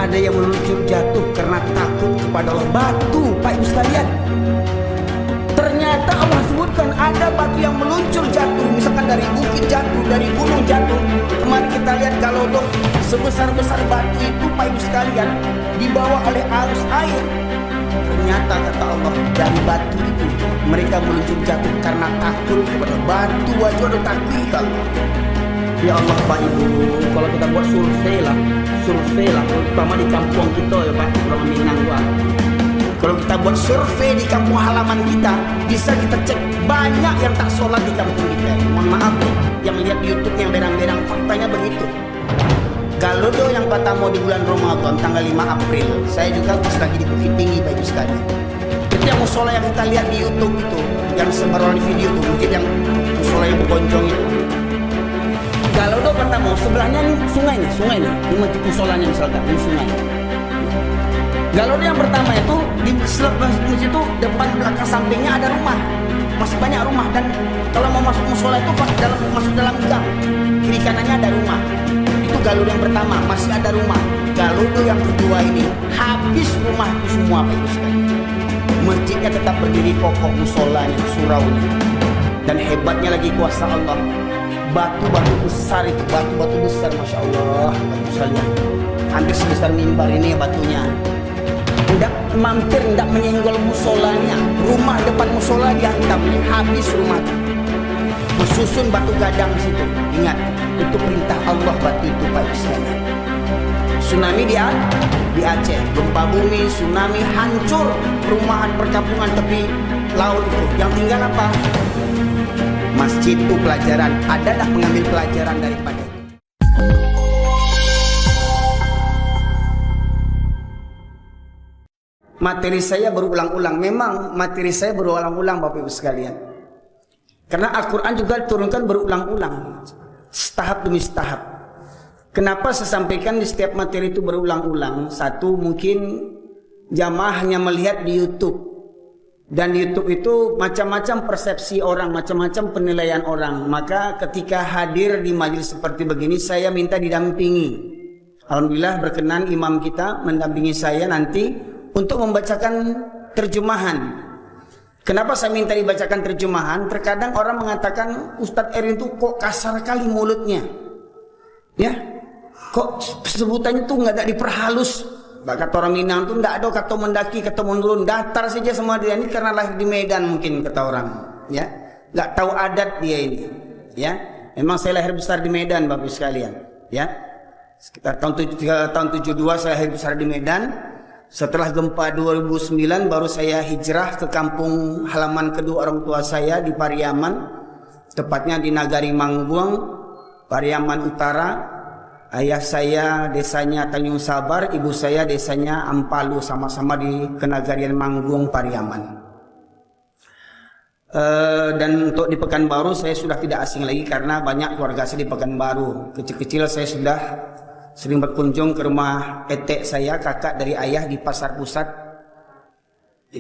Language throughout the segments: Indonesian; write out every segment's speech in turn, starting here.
ada yang meluncur jatuh karena takut kepada Allah. Batu, Pak Ibu sekalian. Ternyata Allah sebutkan ada batu yang meluncur jatuh, misalkan dari bukit jatuh, dari gunung jatuh. Kemarin kita lihat kalau dong sebesar-besar batu itu, Pak Ibu sekalian, dibawa oleh arus air. Ternyata kata Allah, dari batu itu mereka meluncur jatuh karena takut kepada batu. Wajah ada takut Allah. Ya Allah Pak Ibu, kalau kita buat survei lah, terutama di kampung kita ya Pak, Pulau Minang Pak. Kalau kita buat survei di kampung halaman kita, bisa kita cek banyak yang tak sholat di kampung kita. Mohon maaf nih, yang lihat di YouTube yang berang-berang, faktanya begitu. Kalau do yang pertama di bulan Ramadan tanggal 5 April, saya juga pas lagi di Bukit Tinggi Pak Ibu sekalian. Itu yang musola yang kita lihat di YouTube itu, yang sebaran di video itu, mungkin yang musola yang bergonjong itu. Kalau do pertama sebelahnya nih sungai nih, ini masjid musolanya misalkan, ini sungai. Kalau yang pertama itu di masjid itu depan belakang sampingnya ada rumah, masih banyak rumah, dan kalau mau masuk musola itu masuk dalam gang, kiri kanannya ada rumah. Itu galur yang pertama, masih ada rumah. Galur yang kedua ini habis rumah itu semua Pak Ibu sekalian. Masjidnya tetap berdiri kokoh, musolanya, suraunya, dan hebatnya lagi kuasa Allah. Batu-batu besar itu, batu-batu besar, masya Allah Pak Ibu sekalian. Hampir sebesar mimbar ini batunya. Tidak mampir, tidak menyenggol musolanya. Rumah depan musola dihantam, habis rumah. Bersusun batu gadang di situ. Ingat, itu perintah Allah batu itu Pak Ibu sekalian. Tsunami di Aceh, gempa bumi, tsunami, hancur perumahan perkampungan tepi laut itu. Yang tinggal apa? Masjid itu pelajaran. Adalah mengambil pelajaran daripada itu. Materi saya berulang-ulang. Memang materi saya berulang-ulang Bapak Ibu sekalian. Karena Al-Quran juga diturunkan berulang-ulang, setahap demi setahap. Kenapa saya sampaikan di setiap materi itu berulang-ulang? Satu, mungkin jamaah hanya melihat di YouTube. Dan di YouTube itu macam-macam persepsi orang, macam-macam penilaian orang. Maka ketika hadir di majelis seperti begini, saya minta didampingi. Alhamdulillah berkenan imam kita mendampingi saya nanti untuk membacakan terjemahan. Kenapa saya minta dibacakan terjemahan? Terkadang orang mengatakan Ustadz Erwin itu kok kasar kali mulutnya, ya, kok sebutannya tuh nggak ada diperhalus. Kata orang Minang tuh nggak ada kata mendaki, kata menurun, datar saja sama dia. Ini karena lahir di Medan mungkin kata orang, ya, nggak tahu adat dia ini, ya. Memang saya lahir besar di Medan Bapak sekalian, ya. Sekitar tahun 72 saya lahir besar di Medan. Setelah gempa 2009 baru saya hijrah ke kampung halaman kedua orang tua saya di Pariaman, tepatnya di Nagari Mangguang, Pariaman Utara. Ayah saya desanya Tanjung Sabar, ibu saya desanya Ampalu, sama-sama di Kenagarian Mangguang, Pariaman. Dan untuk di Pekanbaru saya sudah tidak asing lagi karena banyak keluarga saya di Pekanbaru. Kecil-kecil saya sudah sering berkunjung ke rumah etek saya, kakak dari ayah, di Pasar Pusat,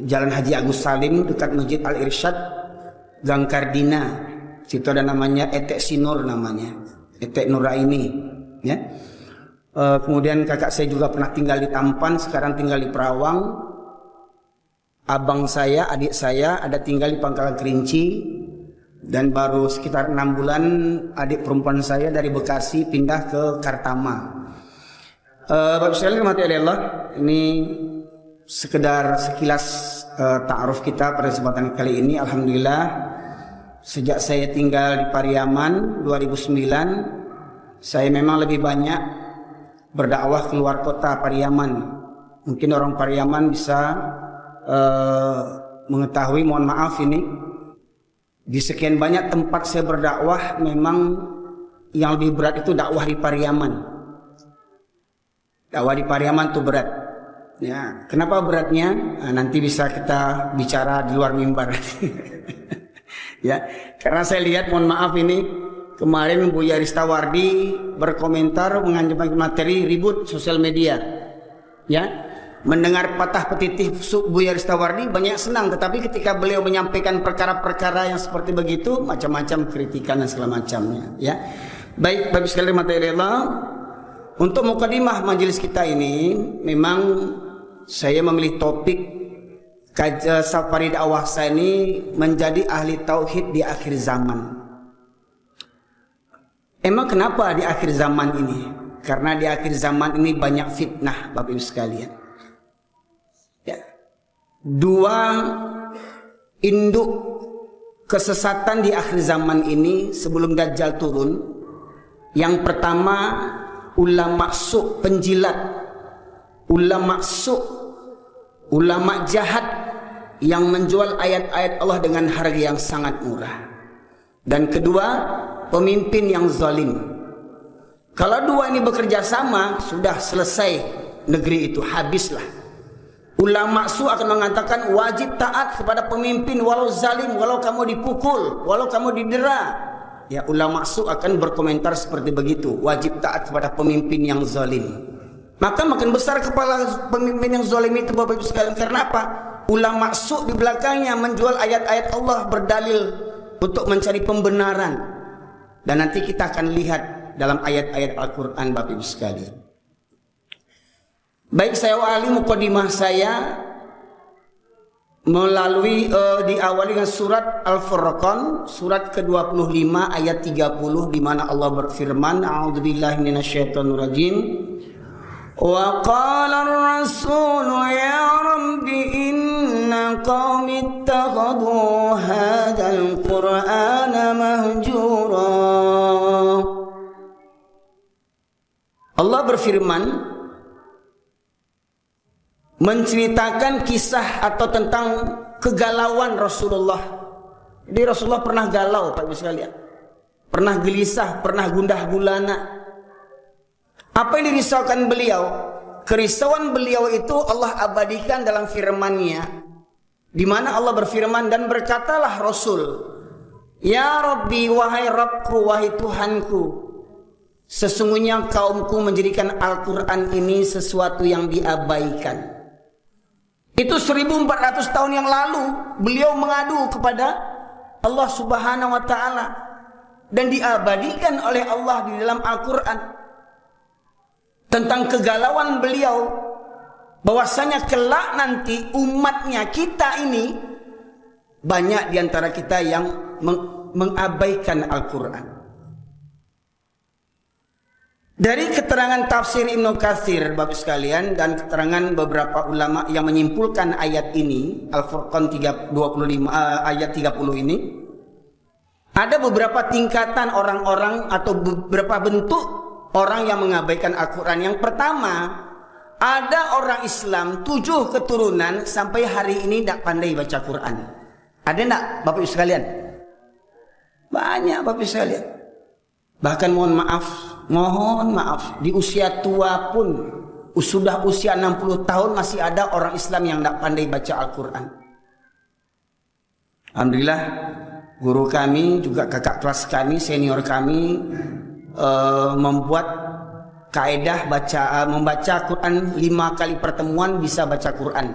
Jalan Haji Agus Salim dekat Masjid Al Irsyad, Gang Kardina. Situ ada namanya Etek Sinur, namanya Etek Nuraini, ya. Kemudian kakak saya juga pernah tinggal di Tampan, sekarang tinggal di Perawang. Abang saya, adik saya ada tinggal di Pangkalan Kerinci. Dan baru sekitar 6 bulan adik perempuan saya dari Bekasi pindah ke Kartama. Bapak sekalian rahmati Allah, ini sekedar sekilas ta'aruf kita pada kesempatan kali ini. Alhamdulillah, sejak saya tinggal di Pariaman 2009, saya memang lebih banyak berdakwah keluar kota Pariaman. Mungkin orang Pariaman bisa mengetahui, mohon maaf ini, di sekian banyak tempat saya berdakwah, memang yang lebih berat itu dakwah di Pariaman. Dakwah di Pariaman itu berat. Ya, kenapa beratnya? Nah, nanti bisa kita bicara di luar mimbar. Ya, karena saya lihat, mohon maaf ini, kemarin Bu Yaristawardi berkomentar mengenai materi ribut sosial media. Ya, mendengar patah petitih Bu Yaristawardi banyak senang, tetapi ketika beliau menyampaikan perkara-perkara yang seperti begitu, macam-macam kritikan dan segala macamnya. Ya, baik, bagi sekalian materi Allah. Untuk mukadimah majelis kita ini, memang saya memilih topik safari dakwah saya ini menjadi ahli tauhid di akhir zaman. Emang kenapa di akhir zaman ini? Karena di akhir zaman ini banyak fitnah, Bapak Ibu sekalian. Ya. Dua induk kesesatan di akhir zaman ini sebelum Dajjal turun. Yang pertama, ulama su' penjilat, ulama su', ulama jahat yang menjual ayat-ayat Allah dengan harga yang sangat murah. Dan kedua, pemimpin yang zalim. Kalau dua ini bekerja sama, sudah selesai negeri itu, habislah. Ulama su' akan mengatakan wajib taat kepada pemimpin walau zalim, walau kamu dipukul, walau kamu didera. Ya, ulama su' akan berkomentar seperti begitu, wajib taat kepada pemimpin yang zalim. Maka makin besar kepala pemimpin yang zalim itu, Bapak Ibu sekalian. Karena apa? Ulama su' di belakangnya menjual ayat-ayat Allah berdalil untuk mencari pembenaran. Dan nanti kita akan lihat dalam ayat-ayat Al-Quran, Bapak Ibu sekalian. Baik, saya awali mukadimah saya melalui diawali dengan surat Al-Furqan, surat ke-25 ayat 30, di mana Allah berfirman, A'udzubillahi minasyaitonirrajim. Wa qala ar-rasulu ya rabbi inna qaumi ittakhadhu hadzal qur'ana mahjura. Allah berfirman menceritakan kisah atau tentang kegalauan Rasulullah. Jadi Rasulullah pernah galau, Pak Ibu sekalian. Pernah gelisah, pernah gundah gulana. Apa yang dirisaukan beliau? Kerisauan beliau itu Allah abadikan dalam firman-Nya, di mana Allah berfirman, dan berkatalah Rasul, Ya Rabbi, wahai Rabbku, wahai Tuhanku, sesungguhnya kaumku menjadikan Al-Quran ini sesuatu yang diabaikan. Itu 1400 tahun yang lalu beliau mengadu kepada Allah Subhanahu wa Ta'ala, dan diabadikan oleh Allah di dalam Al-Quran tentang kegalauan beliau, bahwasanya kelak nanti umatnya kita ini banyak diantara kita yang mengabaikan Al-Quran. Dari keterangan tafsir Ibnu Katsir, Bapak sekalian, dan keterangan beberapa ulama yang menyimpulkan ayat ini, Al-Furqan 25 ayat 30 ini, ada beberapa tingkatan orang-orang atau beberapa bentuk orang yang mengabaikan Al-Quran. Yang pertama, ada orang Islam 7 keturunan sampai hari ini tidak pandai baca Quran. Ada enggak, Bapak Ibu sekalian? Banyak, Bapak Ibu sekalian. Bahkan mohon maaf, di usia tua pun, sudah usia 60 tahun masih ada orang Islam yang tidak pandai baca Al-Quran. Alhamdulillah, guru kami, juga kakak kelas kami, senior kami, membuat kaedah membaca Quran 5 kali pertemuan bisa baca Quran.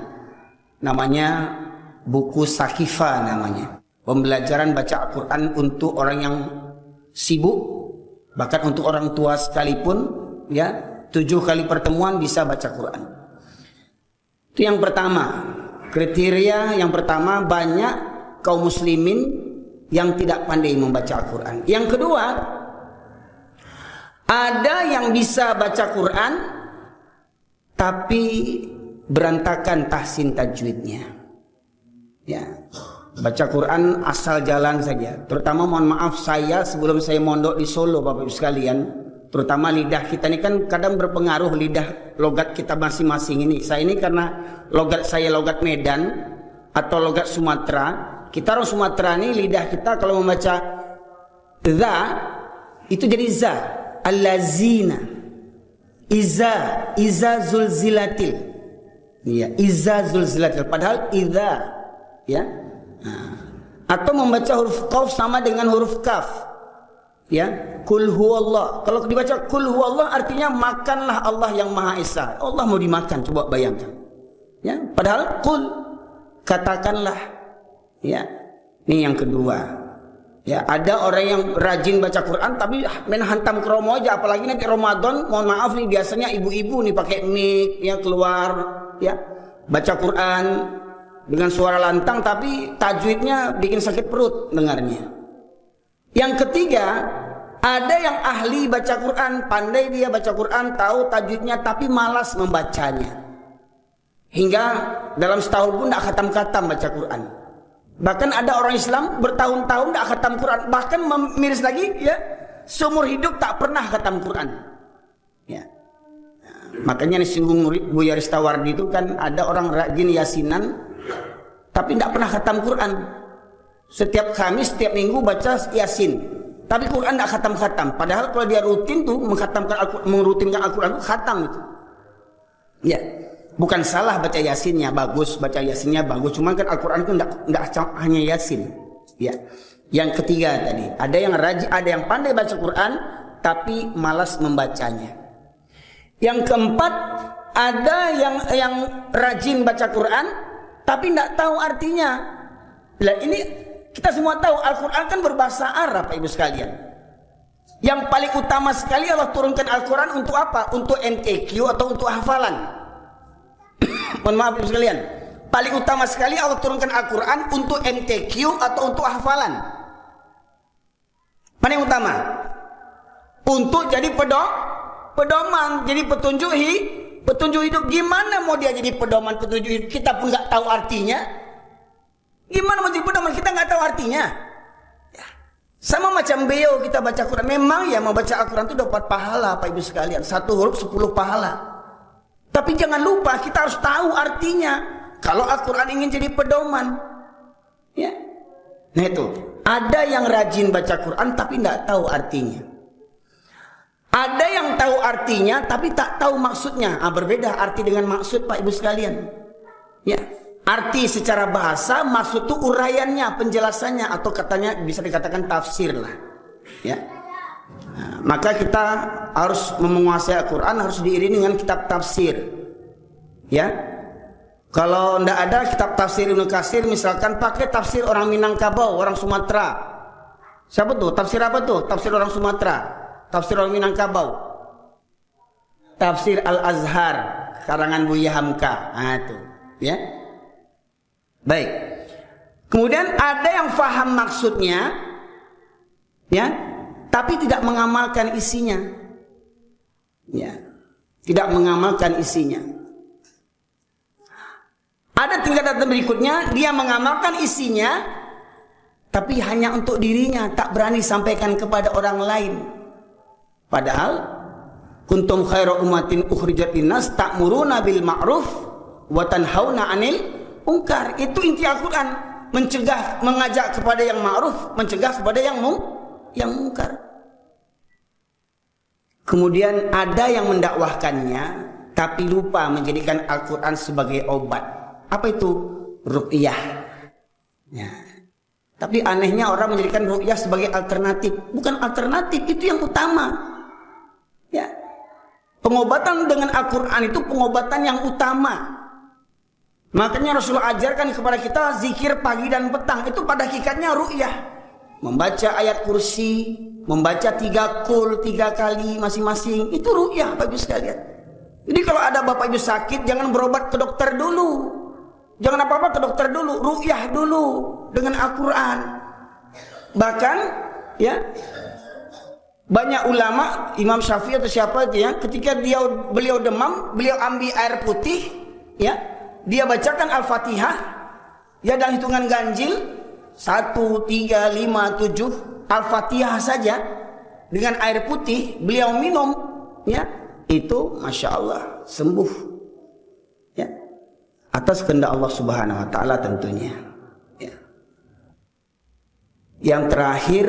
Namanya buku Sakifa namanya. Pembelajaran baca Al-Quran untuk orang yang sibuk, bahkan untuk orang tua sekalipun, ya, 7 kali pertemuan bisa baca Quran. Itu yang pertama. Kriteria yang pertama, banyak kaum muslimin yang tidak pandai membaca Al-Quran. Yang kedua, ada yang bisa baca Quran tapi berantakan tahsin tajwidnya. Ya, baca Quran asal jalan saja. Terutama mohon maaf, saya sebelum saya mondok di Solo, Bapak Ibu sekalian, terutama lidah kita ini kan kadang berpengaruh, lidah logat kita masing-masing ini. Saya ini karena logat saya logat Medan atau logat Sumatera. Kita orang Sumatera ini lidah kita kalau membaca za itu jadi za. Allazina, iza zulzilatil. Iya, iza zulzilatil, padahal idza, ya. Atau membaca huruf qaf sama dengan huruf kaf, ya. Kul huwallah. Kalau dibaca kul huwallah artinya makanlah Allah yang Maha Esa. Allah mau dimakan, coba bayangkan, ya. Padahal kul, katakanlah, ya. Ini yang kedua. Ya, ada orang yang rajin baca Quran tapi main hantam kromo aja, apalagi nanti Ramadan, mohon maaf nih, biasanya ibu-ibu nih pakai mic ya keluar ya, baca Quran dengan suara lantang tapi tajwidnya bikin sakit perut dengarnya. Yang ketiga, ada yang ahli baca Quran, pandai dia baca Quran, tahu tajwidnya tapi malas membacanya. Hingga dalam setahun pun tidak khatam-khatam baca Quran. Bahkan ada orang Islam bertahun-tahun tidak khatam Quran, bahkan miris lagi ya, seumur hidup tak pernah khatam Quran. Ya. Makanya disinggung Buya Ristawardi itu kan ada orang rajin yasinan tapi tidak pernah khatam Quran. Setiap Kamis, setiap Minggu baca yasin, tapi Quran tidak khatam-khatam. Padahal kalau dia rutin tuh merutinkan Al-Quran itu khatam itu. Ya. Bukan salah baca yasinnya, bagus, baca yasinnya bagus, cuma kan Al-Quran itu enggak hanya yasin. Ya. Yang ketiga tadi, ada yang rajin, ada yang pandai baca Quran tapi malas membacanya. Yang keempat, ada yang rajin baca Quran tapi enggak tahu artinya. Lah ini kita semua tahu Al-Quran kan berbahasa Arab, Ibu sekalian. Yang paling utama sekali Allah turunkan Al-Quran untuk apa? Untuk MTQ atau untuk hafalan? Mohon maaf Ibu sekalian, paling utama sekali Allah turunkan Al-Quran untuk MTQ atau untuk hafalan. Mana yang utama? Untuk jadi pedoman, jadi petunjuk hidup. Gimana mau dia jadi pedoman, petunjuk hidup, kita pun nggak tahu artinya? Gimana mau jadi pedoman, kita nggak tahu artinya? Ya. Sama macam beliau kita baca Quran. Memang ya membaca Al-Quran itu dapat pahala Pak Ibu sekalian, 1 huruf 10 pahala. Tapi jangan lupa kita harus tahu artinya. Kalau Al-Quran ingin jadi pedoman, ya. Nah itu, ada yang rajin baca Quran tapi tidak tahu artinya. Ada yang tahu artinya tapi tak tahu maksudnya. Berbeda arti dengan maksud Pak Ibu sekalian. Ya, arti secara bahasa, maksud itu uraiannya, penjelasannya, atau katanya bisa dikatakan tafsir lah. Ya. Nah, maka kita harus menguasai Al-Quran, harus diiringi dengan kitab tafsir. Ya, kalau tidak ada kitab tafsir Ibnu Katsir, misalkan pakai tafsir orang Minangkabau, orang Sumatera. Siapa tuh? Tafsir apa tuh? Tafsir orang Sumatera, tafsir orang Minangkabau. Tafsir Al-Azhar, karangan Buya Hamka. Nah itu, ya. Baik. Kemudian ada yang faham maksudnya, ya, tapi tidak mengamalkan isinya. Ya, tidak mengamalkan isinya. Ada tingkatan berikutnya, dia mengamalkan isinya tapi hanya untuk dirinya, tak berani sampaikan kepada orang lain. Padahal kuntum khairu ummatin ukhrijat linnas ta'muruna bil ma'ruf wa tanhauna 'anil munkar. Itu inti Al-Qur'an, mencegah, mengajak kepada yang ma'ruf, mencegah kepada yang mungkar. Kemudian ada yang mendakwahkannya tapi lupa menjadikan Al-Quran sebagai obat. Apa itu? Ruqyah. Ya. Tapi anehnya orang menjadikan ruqyah sebagai alternatif. Bukan alternatif, itu yang utama. Ya. Pengobatan dengan Al-Quran itu pengobatan yang utama. Makanya Rasulullah ajarkan kepada kita zikir pagi dan petang. Itu pada hakikatnya ruqyah. Membaca ayat kursi, membaca 3 qul 3 kali masing-masing, itu ruqyah Bapak Ibu sekalian. Jadi kalau ada Bapak Ibu sakit, jangan berobat ke dokter dulu. Jangan apa-apa ke dokter dulu, ruqyah dulu dengan Al-Quran. Bahkan ya, banyak ulama, Imam Syafi'i atau siapa itu ya, ketika beliau demam, beliau ambil air putih, ya, dia bacakan Al-Fatihah, ya, dalam hitungan ganjil 1, 3, 5, 7 Al-Fatihah saja dengan air putih beliau minum, ya, itu Masya Allah sembuh, ya, atas kehendak Allah Subhanahu Wa Taala tentunya, ya. Yang terakhir,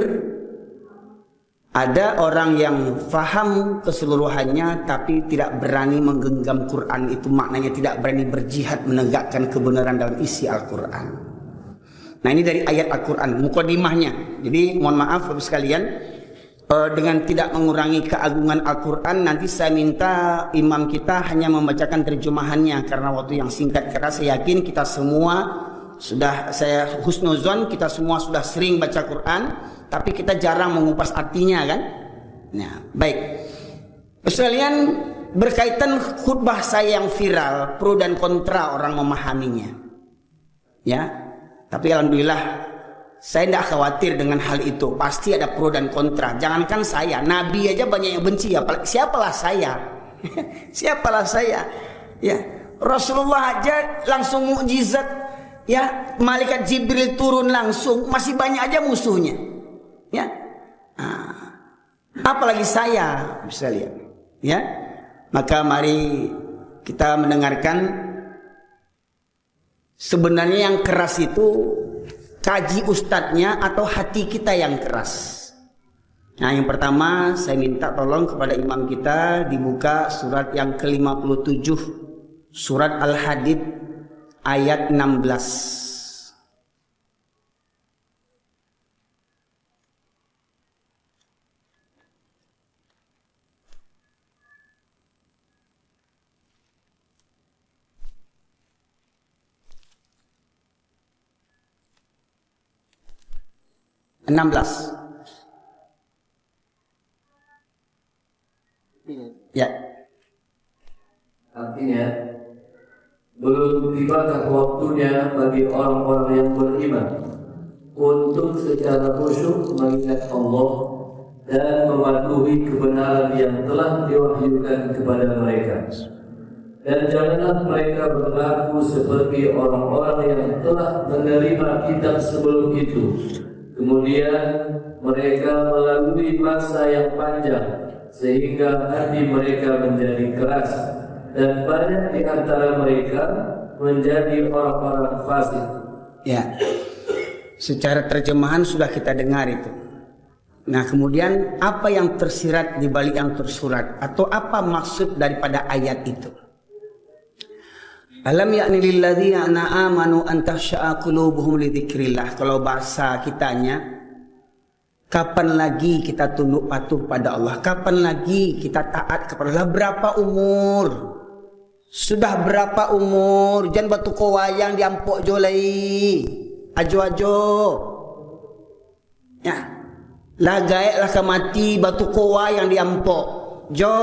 ada orang yang faham keseluruhannya tapi tidak berani menggenggam Quran. Itu maknanya tidak berani berjihad menegakkan kebenaran dalam isi Al-Quran. Nah ini dari ayat Al-Quran, mukadimahnya. Jadi mohon maaf Bapak sekalian, dengan tidak mengurangi keagungan Al-Quran, nanti saya minta imam kita hanya membacakan terjemahannya karena waktu yang singkat. Karena saya yakin kita semua sudah, saya husnuzon, kita semua sudah sering baca Quran. tapi kita jarang mengupas artinya kan. Nah, baik. Sekalian, berkaitan khutbah saya yang viral, pro dan kontra orang memahaminya. Ya, tapi alhamdulillah saya tidak khawatir dengan hal itu. Pasti ada pro dan kontra. Jangankan saya, Nabi aja banyak yang benci. Siapalah saya? Siapalah saya? Ya, Rasulullah aja langsung mukjizat. Ya, malaikat Jibril turun langsung, masih banyak aja musuhnya. Ya, apalagi saya, bisa lihat. Ya, maka mari kita mendengarkan. Sebenarnya yang keras itu kaji ustadznya atau hati kita yang keras. Nah, yang pertama saya minta tolong kepada imam kita dibuka surat yang ke-57, surat Al-Hadid ayat 16. 16. Ya. Artinya, belum tibakah waktunya bagi orang-orang yang beriman untuk secara khusyuk mengingat Allah dan mematuhi kebenaran yang telah diwahyukan kepada mereka. Dan janganlah mereka berlaku seperti orang-orang yang telah menerima kitab sebelum itu. Kemudian mereka melalui masa yang panjang sehingga hati mereka menjadi keras dan banyak di antara mereka menjadi orang-orang fasik. Ya, secara terjemahan sudah kita dengar itu. Nah, kemudian apa yang tersirat di balik yang tersurat atau apa maksud daripada ayat itu? Alam ya'ni lilladzina amanu an takhsha'a qulubuhum li dzikrillah. Kalau bahasa kitanya, kapan lagi kita tunduk patuh pada Allah? Kapan lagi kita taat kepada Allah? Berapa umur? Sudah berapa umur? Jangan batu kowayang diampok jolai. Ajo-ajo. Ya. Lah gaek lah mati batu kowayang diampok. Jo.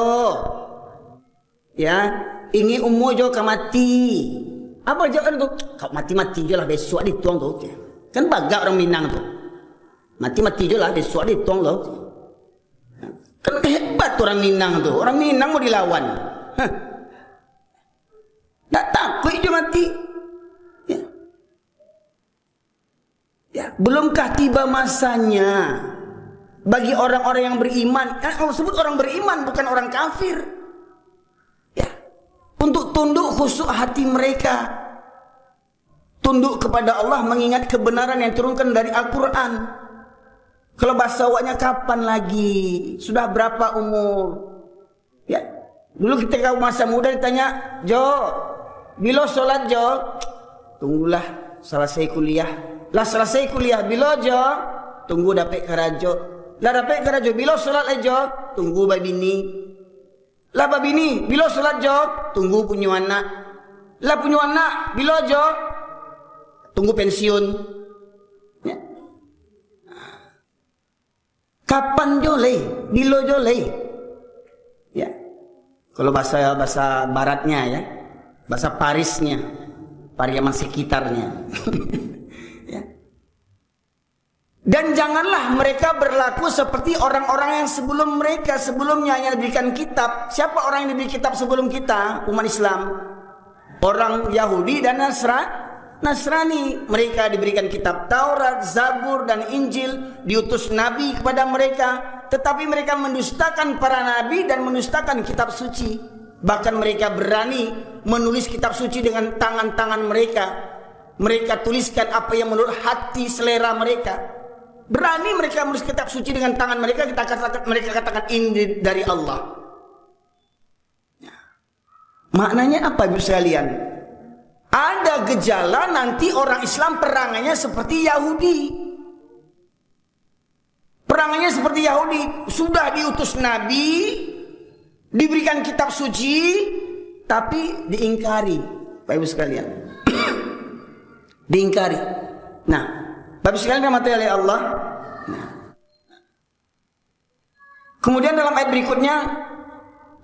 Ya. Ingin umur jo kau mati. Apa jangan tu? Kau mati-mati je lah besok dituang tu. Kan bagak orang Minang tu. Mati-mati je lah besok dituang tu. Kan hebat orang Minang tu. Orang Minang mau dilawan. Tak takut je mati. Ya. Ya. Belumkah tiba masanya bagi orang-orang yang beriman? Kan Allah sebut orang beriman bukan orang kafir. Untuk tunduk khusyuk hati mereka, tunduk kepada Allah mengingat kebenaran yang turunkan dari Al-Quran. Kalau bahasa awaknya kapan lagi? Sudah berapa umur? Ya, dulu kita kau masa muda ditanya, Jo, bila solat Jo? Tunggulah selesai kuliah. Lah selesai kuliah bila Jo? Tunggu dapat karajo. Lah dapat karajo bila solat Jo? Tunggu babini. Lah babini, bila solat jo, tunggu punya anak. Lah punya anak, bila jo, tunggu pensiun. Ya. Kapan jo leh? Bila jo leh? Ya. Kalau bahasa baratnya ya, bahasa Parisnya, Pariaman sekitarnya. Ya. Dan janganlah mereka berlaku seperti orang-orang yang sebelumnya yang diberikan kitab. Siapa orang yang diberi kitab sebelum kita? Umat Islam. Orang Yahudi dan Nasrani. Mereka diberikan kitab Taurat, Zabur dan Injil. Diutus Nabi kepada mereka. Tetapi mereka mendustakan para Nabi dan mendustakan kitab suci. Bahkan mereka berani menulis kitab suci dengan tangan-tangan mereka. Mereka tuliskan apa yang menurut hati selera mereka. Berani mereka menulis kitab suci dengan tangan mereka. Mereka katakan ini dari Allah. Ya. Maknanya apa ibu sekalian? Ada gejala nanti orang Islam perangannya seperti Yahudi. Perangannya seperti Yahudi. Sudah diutus Nabi, diberikan kitab suci, tapi diingkari. Bapak ibu sekalian. Diingkari. Nah, Bapak sekalian dirahmati oleh Allah. Nah, Kemudian dalam ayat berikutnya,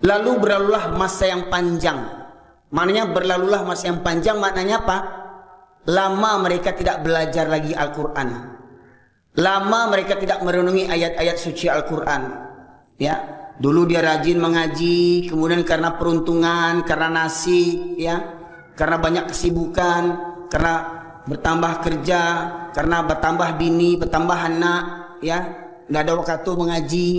lalu berlalulah masa yang panjang. Maknanya berlalulah masa yang panjang maknanya apa? Lama mereka tidak belajar lagi Al-Quran. Lama mereka tidak merenungi ayat-ayat suci Al-Quran. Ya, dulu dia rajin mengaji, kemudian karena peruntungan, karena nasib, ya, karena banyak kesibukan, karena bertambah kerja, karena bertambah bini, bertambah anak, ya, nggak ada waktu mengaji,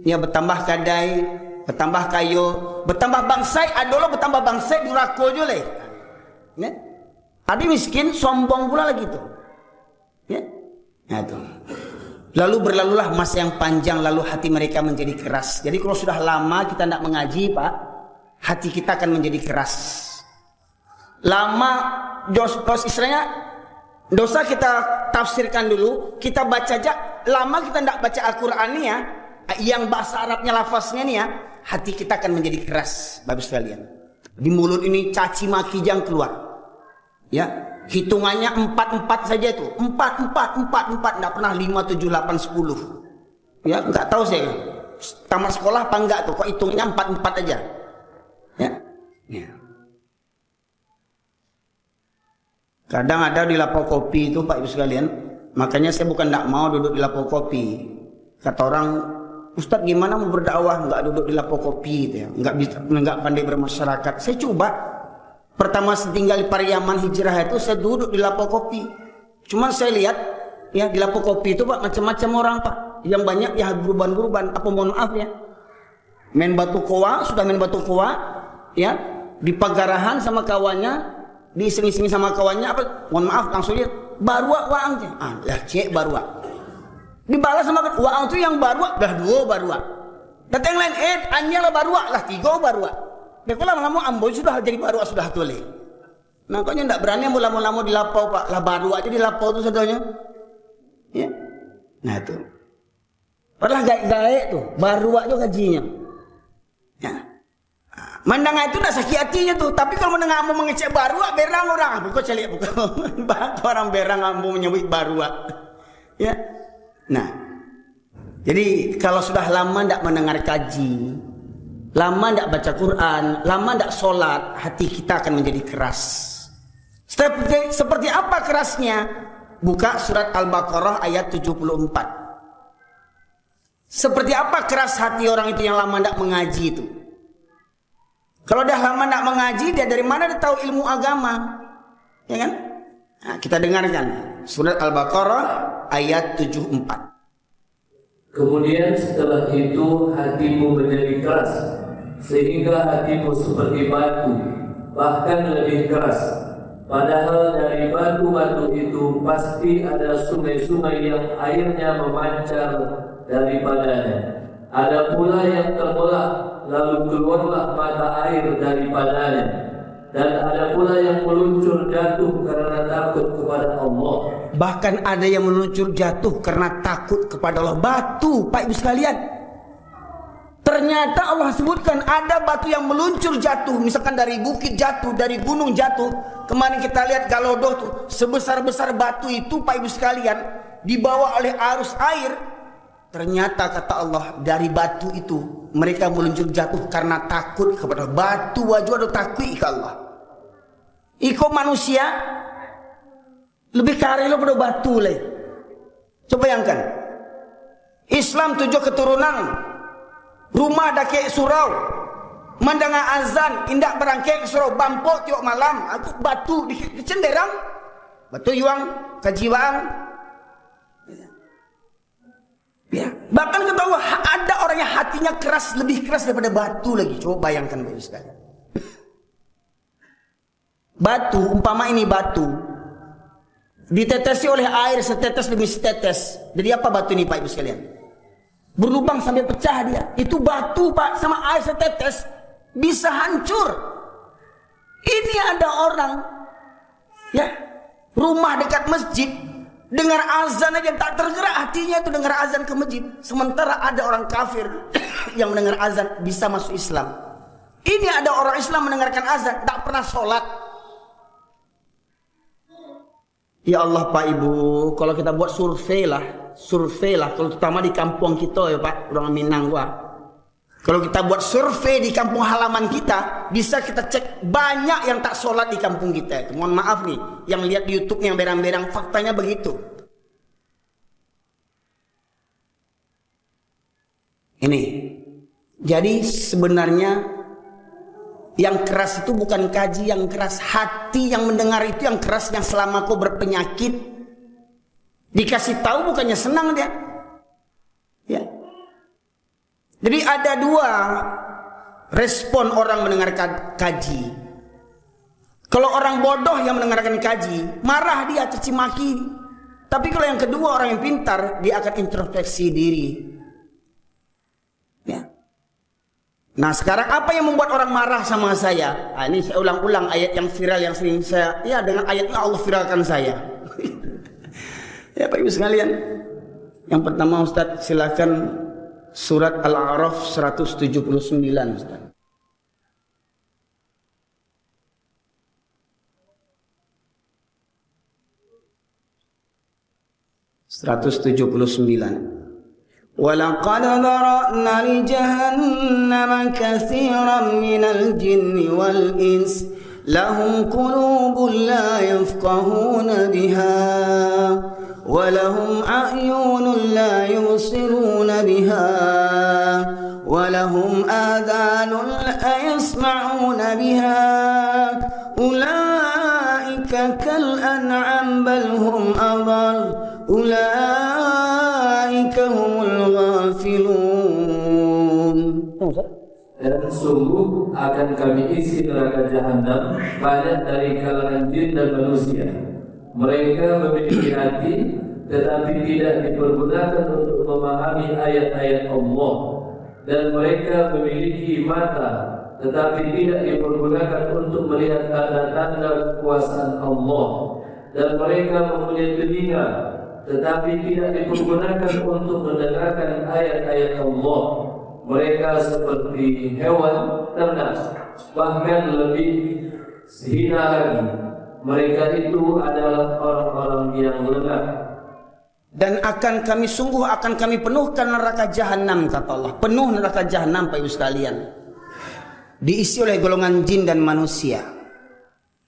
ya, bertambah kadai, bertambah kayo, bertambah bangsai, adolo bertambah bangsai durako jole. Ya. Tadi miskin, sombong pula lagi tuh. Ya. Nah, itu. Lalu berlalulah masa yang panjang, lalu hati mereka menjadi keras. Jadi kalau sudah lama kita tidak mengaji, Pak, hati kita akan menjadi keras. Lama, istilahnya dosa kita tafsirkan dulu, kita baca aja. Lama kita tidak baca Al-Quran nih ya, yang bahasa Arabnya lafaznya nih ya, hati kita akan menjadi keras, Bapak sekalian. Di mulut ini caci maki yang keluar. Ya, hitungannya 4 saja itu. 4, enggak pernah 5, 7, 8, 10. Ya, enggak tahu saya. Tamat sekolah apa enggak tuh, kok hitungnya 4 aja. Ya. Ya. Kadang ada di lapo kopi itu Pak Ibu sekalian. Makanya saya bukan enggak mau duduk di lapo kopi. Kata orang, Ustadz gimana mau berdakwah enggak duduk di lapo kopi gitu ya. Enggak pandai bermasyarakat. Saya coba. Pertama saya tinggal di Pariaman Hijrah itu saya duduk di lapo kopi. Cuman saya lihat ya di lapo kopi itu Pak macam-macam orang Pak. Yang banyak ya gurban-gurban. Apa mohon maaf ya. Main batu koa, sudah main batu koa ya, di pagarahan sama kawannya, diiseng-iseng sama kawannya apa? Mohon maaf langsung lihat barua waangnya. Ah, lah cek barua. Dibalas sama waang itu yang barua dah 2 barua. Kata yang lain annya lah barua lah 3 barua. Dia lama-lama ambo sudah jadi baru sudah tole. Makanya tidak berani lama-lama di lapau Pak. Lah baru aja di lapau itu saudanya. Ya. Nah itu. Padahal gaek tuh, baru aja gajinya. Ya. Mandang itu tidak sakit hatinya tuh. Tapi kalau mendengar ambo mengecek baru, berang orang. Bukan celik bukan. Orang berang ambo menyebut baru. Ya. Nah. Jadi kalau sudah lama tidak mendengar kaji, lama tidak baca Quran, lama tidak sholat, hati kita akan menjadi keras. Seperti apa kerasnya? Buka surat Al-Baqarah ayat 74. Seperti apa keras hati orang itu yang lama tidak mengaji itu? Kalau dah lama tidak mengaji, dia dari mana dia tahu ilmu agama? Ya kan? Nah, kita dengarkan surat Al-Baqarah ayat 74. Kemudian setelah itu hatimu menjadi keras, sehingga hatimu seperti batu, bahkan lebih keras. Padahal dari batu-batu itu pasti ada sungai-sungai yang airnya memancar daripadanya. Ada pula yang terbelah, lalu keluarlah mata air daripadanya. Dan ada pula yang meluncur jatuh karena takut kepada Allah. Bahkan ada yang meluncur jatuh karena takut kepada Allah. Batu, Pak Ibu sekalian. Ternyata Allah sebutkan ada batu yang meluncur jatuh, misalkan dari bukit jatuh, dari gunung jatuh. Kemarin kita lihat Galodoh tuh, sebesar-besar batu itu Pak Ibu sekalian, dibawa oleh arus air. Ternyata kata Allah, dari batu itu mereka meluncur jatuh karena takut kepada batu. Wajah ada takut ke Allah. Iko manusia lebih kare lo pada batu leh. Coba bayangkan, Islam 7 keturunan, rumah dake surau, mendengar azan indak berangkai ke surau, bampok tiok malam, aku batu di cenderang, batu yuang kajiwaan. Ya, bahkan ketahui ada orang yang hatinya keras, lebih keras daripada batu lagi. Coba bayangkan Bapak sekalian. Batu, umpama ini batu, ditetesi oleh air setetes demi setetes. Jadi apa batu ini Pak Ibu sekalian? Berlubang sampai pecah dia. Itu batu Pak, sama air setetes bisa hancur. Ini ada orang, ya, rumah dekat masjid, dengar azan aja tak tergerak hatinya itu dengar azan ke masjid. Sementara ada orang kafir yang mendengar azan bisa masuk Islam. Ini ada orang Islam mendengarkan azan tak pernah sholat. Ya Allah Pak Ibu, kalau kita buat survei lah, kalau terutama di kampung kita ya Pak, orang Minang gua. Kalau kita buat survei di kampung halaman kita, bisa kita cek banyak yang tak sholat di kampung kita. Mohon maaf nih, yang lihat di YouTube yang berang-berang, faktanya begitu. Ini. Jadi sebenarnya yang keras itu bukan kaji yang keras, hati yang mendengar itu yang keras, yang selama kau berpenyakit dikasih tahu bukannya senang dia. Ya. Jadi ada dua respon orang mendengar kaji. Kalau orang bodoh yang mendengarkan kaji, marah dia, caci maki. Tapi kalau yang kedua, orang yang pintar, dia akan introspeksi diri. Ya. Nah sekarang apa yang membuat orang marah sama saya? Ini saya ulang-ulang ayat yang viral yang sering saya, ya dengan ayatnya Allah viralkan saya. Ya Pak Ibu sekalian. Yang pertama Ustadz silakan surat Al-A'raf 179 Ustaz. وَلَقَدْ ذَرَأْنَا لِجَهَنَّمَ كَثِيرًا مِنَ الْجِنِّ وَالْإِنسِ لَهُمْ قُلُوبٌ لَا يَفْقَهُونَ بِهَا وَلَهُمْ أَعْيُنٌ لَا يُبْصِرُونَ بِهَا وَلَهُمْ آذَانٌ لَا يَسْمَعُونَ بِهَا أُولَئِكَ كَالْأَنْعَامِ بَلْ هُمْ أَضَلُّ أُولَئِكَ هُمُ الْغَافِلُونَ. Dan sungguh akan kami isi neraka jahanam banyak dari kalangan jin dan manusia. Mereka memiliki hati tetapi tidak dipergunakan untuk memahami ayat-ayat Allah, dan mereka memiliki mata tetapi tidak dipergunakan untuk melihat tanda-tanda kekuasaan Allah, dan mereka mempunyai telinga tetapi tidak dipergunakan untuk mendengarkan ayat-ayat Allah. Mereka seperti hewan ternak, bahkan lebih hina lagi. Mereka itu adalah orang-orang yang lengah. Dan akan kami penuhkan neraka jahanam, kata Allah. Penuh neraka jahanam Pak Ibu sekalian. Diisi oleh golongan jin dan manusia.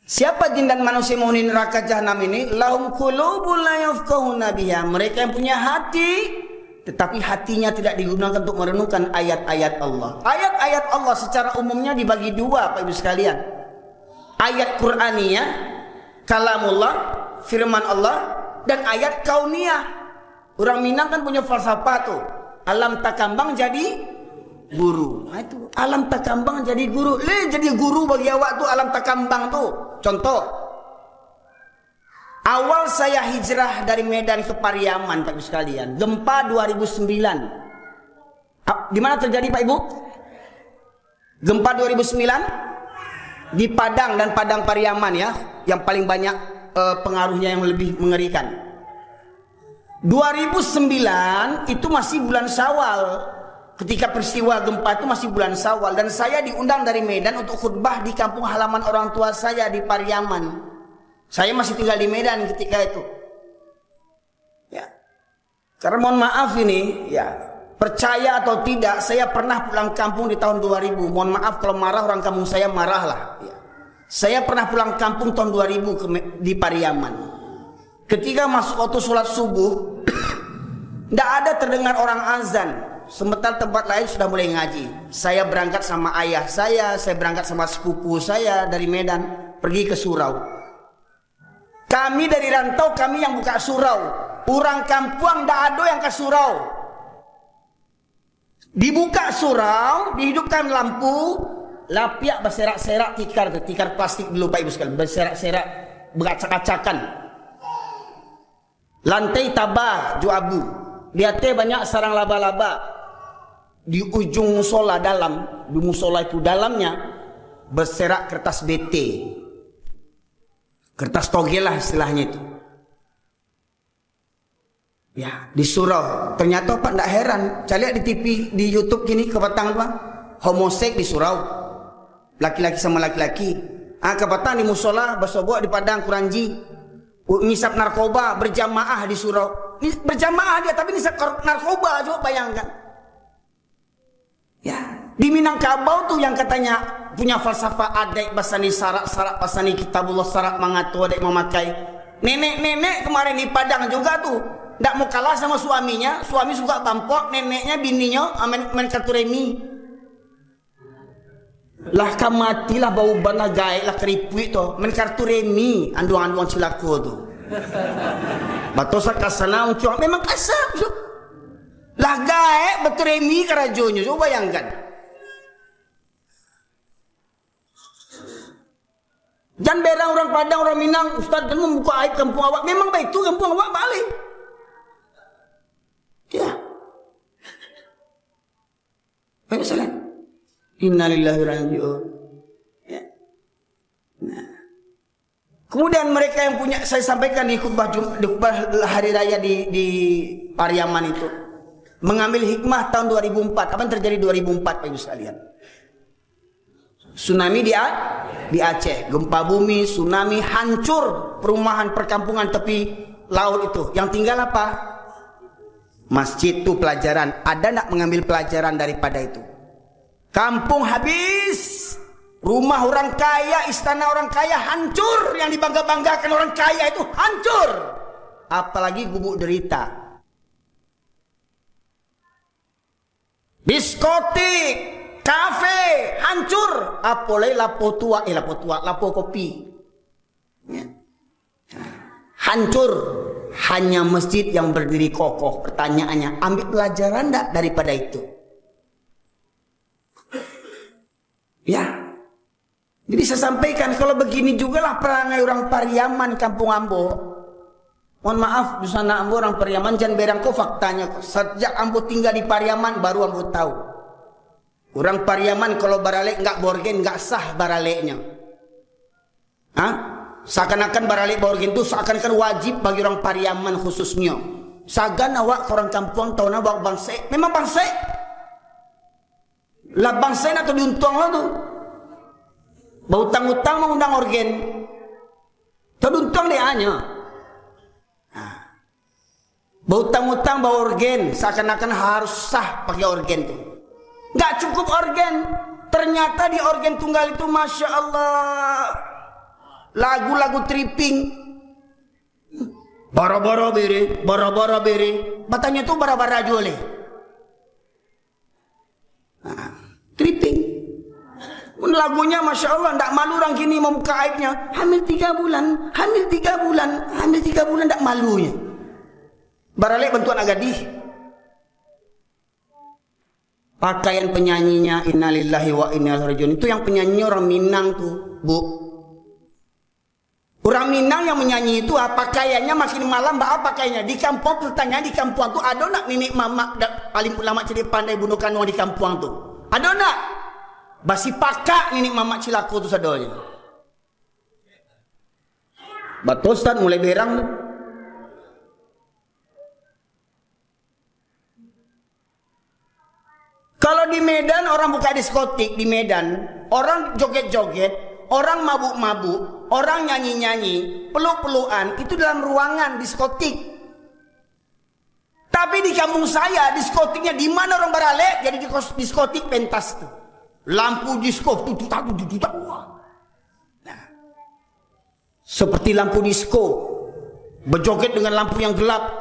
Siapa jin dan manusia menghuni neraka jahanam ini? Lahum qulubun la yafqahuna biha. Mereka yang punya hati, tetapi hatinya tidak digunakan untuk merenungkan ayat-ayat Allah. Ayat-ayat Allah secara umumnya dibagi dua Pak Ibu sekalian. Ayat Qur'aniyah, kalamullah, firman Allah, dan ayat kauniyah. Orang Minang kan punya falsafah tuh. Alam takambang jadi guru. Nah itu alam takambang jadi guru. Jadi guru bagi awak tuh alam takambang tuh. Contoh. Awal saya hijrah dari Medan ke Pariaman Pak Ibu sekalian, gempa 2009. Di mana terjadi Pak Ibu? Gempa 2009 di Padang dan Padang Pariaman ya, yang paling banyak pengaruhnya yang lebih mengerikan. 2009 itu masih bulan Syawal. Ketika peristiwa gempa itu masih bulan Syawal, dan saya diundang dari Medan untuk khutbah di kampung halaman orang tua saya di Pariaman. Saya masih tinggal di Medan ketika itu. Ya. Karena mohon maaf ini, ya, percaya atau tidak, saya pernah pulang kampung di tahun 2000. Mohon maaf kalau marah orang kampung saya, marahlah. Ya. Saya pernah pulang kampung tahun 2000 di Pariaman. Ketika masuk waktu sholat subuh, tidak ada terdengar orang azan. Sementara tempat lain sudah mulai ngaji. Saya berangkat sama ayah saya berangkat sama sepupu saya dari Medan, pergi ke surau. Kami dari rantau, kami yang buka surau. Orang kampung ndak ada yang ke surau. Dibuka surau, dihidupkan lampu, lapiak berserak-serak tikar plastik dulu Pak Ibu sekalian, berserak-serak, beracak-acakan. Lantai tabah, juabu. Di atas banyak sarang laba-laba. Di ujung musola dalam, di musola itu dalamnya berserak kertas BT. Kertas togel lah istilahnya itu. Ya, di surau. Ternyata Pak ndak heran. Saya lihat di TV, di YouTube gini ke petang Pak. Homoseks di surau. Laki-laki sama laki-laki. Ke petang di musola, bersobok di padang Kuranji. Ngisap narkoba berjamaah di surau. Berjamaah dia tapi ngisap narkoba, coba bayangkan. Ya, Di Minangkabau tuh yang katanya punya falsafah adek basani sarak basani kitabullah sarak mangatu adek memakai. Nenek-nenek kemarin di Padang juga tuh ndak mau kalah sama suaminya. Suami suka tampok, neneknya bininya main kartu remi. Lah kamatilah bau bana gaek lah keripui tuh main kartu remi anduang-anduang cilaku tuh. Batosa kasana uncung memang kasar. Lah gaek betul remi karajonyo, coba bayangkan. Jangan berang orang Padang, orang Minang, Ustaz dan membuka aib kampung awak. Memang baik itu kampung awak balik. Ya. Baik salam. Innalillahi wa inna ilaihi raji'un. Ya. Nah. Kemudian mereka yang punya, saya sampaikan di khutbah hari raya di Pariaman itu, mengambil hikmah tahun 2004. Apa yang terjadi 2004 Pak Ibu sekalian? Tsunami di Aceh, gempa bumi, tsunami, hancur perumahan perkampungan tepi laut itu. Yang tinggal apa? Masjid itu pelajaran. Ada nak mengambil pelajaran daripada itu? Kampung habis, rumah orang kaya, istana orang kaya hancur, yang dibangga-banggakan orang kaya itu hancur. Apalagi gubuk derita. Diskotik, kafe hancur, apalagi lapo kopi ya. Hancur. Hanya masjid yang berdiri kokoh. Pertanyaannya, ambil pelajaran enggak daripada itu? Ya. Jadi saya sampaikan, kalau begini juga lah perangai orang Pariaman Kampung Ambo. Mohon maaf, di sana Ambo orang Pariaman jangan berang kok faktanya. Sejak Ambo tinggal di Pariaman baru Ambo tahu. Orang Pariaman kalau baralek enggak borgen, enggak sah baraleknya. Hah? Seakan-akan baralek borgen itu seakan-akan wajib bagi orang Pariaman khususnya. Sagan awak orang kampung tahu awak bangsa. Memang bangsa. Lah bangsa atau diuntung lah tuh. Bau utang-utang mengundang organ. Teruntung dia hanya. Bau utang-utang bau organ, seakan-akan harus sah pakai organ tuh. Enggak cukup organ. Ternyata di organ tunggal itu Masya Allah lagu-lagu tripping. Bara-bara bere. Batanya tuh bara-bara jole. Tripping. Lagunya Masya Allah ndak malu orang kini membuka aibnya. Hamil 3 bulan, hamil 3 bulan ndak malunya. Baralek bantuan agadih. Pakaian penyanyinya innalillahi wa inna ilaihi raji'un. Itu yang penyanyi orang Minang tuh, Bu. Orang Minang yang menyanyi itu pakaiannya makin malam mbak pakaiannya. Di kampung pertanyaan di kampung tuh ada nak nenek mama paling ulama cerita pandai bunuh kanua di kampung tuh. Ada nak? Basi pakak nenek mama cilaku tuh sadonya. Batosan mulai berang tuh. Kalau di Medan orang buka diskotik di Medan, orang joget-joget, orang mabuk-mabuk, orang nyanyi-nyanyi, peluk-pelukan itu dalam ruangan diskotik. Tapi di kampung saya diskotiknya di mana orang baralek? Jadi diskotik pentas tuh. Lampu disko nah, seperti lampu disko, berjoget dengan lampu yang gelap,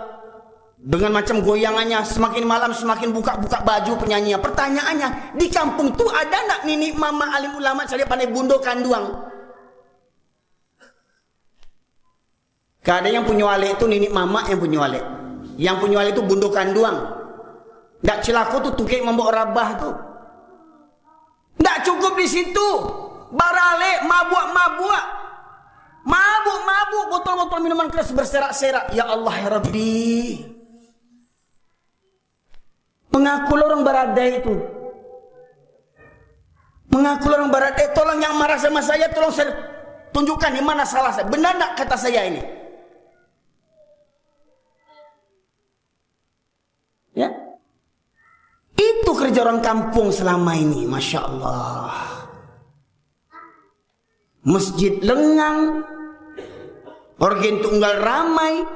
dengan macam goyangannya, semakin malam semakin buka-buka baju penyanyinya. Pertanyaannya, di kampung tuh ada nak nenek mama alim ulama saya pandai bundo kanduang? Gak ada yang punya wale itu nenek mama yang punya wale. Yang punya wale itu bundo kanduang. Ndak cilaku tuh tukik membawa rabah tuh. Ndak cukup di situ. Barale mabuk-mabuk. Mabuk-mabuk, botol-botol minuman keras berserak-serak. Ya Allah ya Rabbi. Mengaku orang baradai itu. Mengaku orang baradai. Tolong yang marah sama saya, tolong saya tunjukkan di mana salah saya. Benar tak kata saya ini? Ya. Itu kerja orang kampung selama ini. Masya Allah. Masjid lengang. Organ tunggal ramai.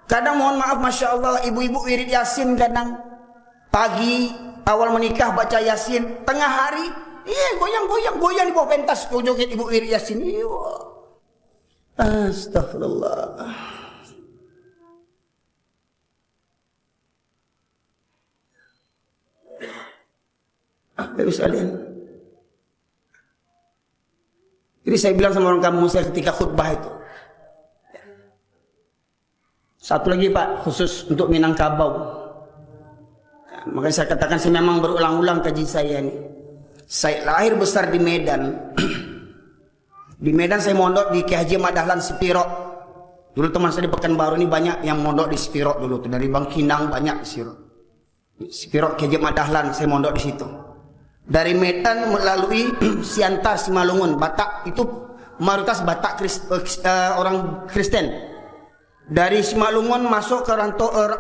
Kadang mohon maaf Masya Allah, ibu-ibu wirid Yasin kadang. Pagi awal menikah baca Yasin, tengah hari goyang di bawah pentas joget Ibu Iri Yasin. Astagfirullah. Bapak sekalian. Jadi saya bilang sama orang kampung saya ketika khutbah itu. Satu lagi Pak, khusus untuk Minangkabau. Makanya saya katakan saya memang berulang-ulang kaji saya ini. Saya lahir besar di Medan. Di Medan saya mondok di Kiai Haji Ahmad Dahlan Spirok. Dulu teman saya di Pekanbaru ini banyak yang mondok di Spirok dulu tuh, dari Bangkinang banyak di Spirok. Spirok Kiai Haji Ahmad Dahlan saya mondok di situ. Dari Medan melalui Siantar, Simalungun, Batak itu mayoritas Batak orang Kristen. Dari Simalungun masuk ke